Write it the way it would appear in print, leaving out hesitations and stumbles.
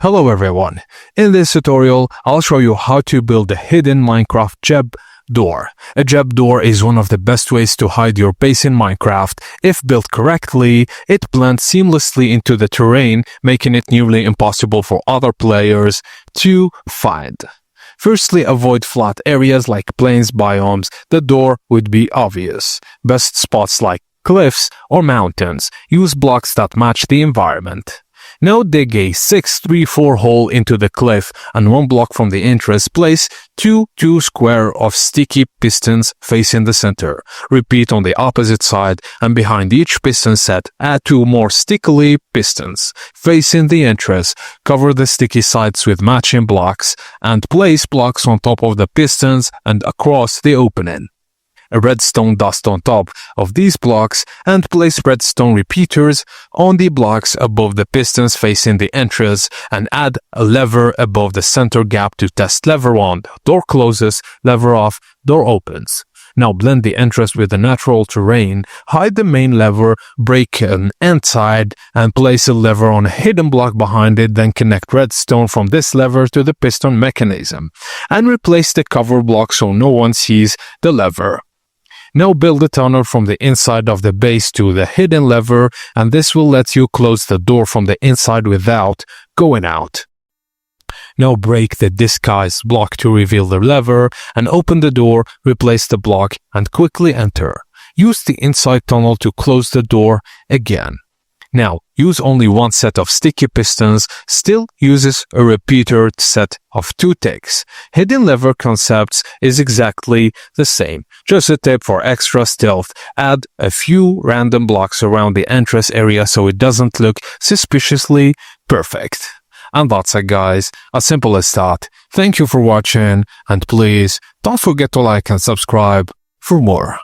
Hello everyone, in this tutorial I'll show you how to build a hidden Minecraft Jeb Door. A Jeb Door is one of the best ways to hide your base in Minecraft. If built correctly, it blends seamlessly into the terrain, making it nearly impossible for other players to find. Firstly, avoid flat areas like plains biomes. The door would be obvious. Best spots like cliffs or mountains. Use blocks that match the environment. Now dig a 6-3-4 hole into the cliff and 1 block from the entrance. Place 2 square of sticky pistons facing the center. Repeat on the opposite side, and behind each piston set add 2 more sticky pistons facing the entrance. Cover the sticky sides with matching blocks and place blocks on top of the pistons and across the opening. A redstone dust on top of these blocks and place redstone repeaters on the blocks above the pistons facing the entrance and add a lever above the center gap to test lever on. Door closes, lever off, door opens. Now blend the entrance with the natural terrain, hide the main lever, break an end side and place a lever on a hidden block behind it, then connect redstone from this lever to the piston mechanism and replace the cover block so no one sees the lever. Now build a tunnel from the inside of the base to the hidden lever, and this will let you close the door from the inside without going out. Now break the disguise block to reveal the lever and open the door, replace the block and quickly enter. Use the inside tunnel to close the door again. Now, use only 1 set of sticky pistons, still uses a repeated set of 2 ticks. Hidden lever concepts is exactly the same, just a tip for extra stealth. Add a few random blocks around the entrance area so it doesn't look suspiciously perfect. And that's it guys, as simple as that. Thank you for watching and please don't forget to like and subscribe for more.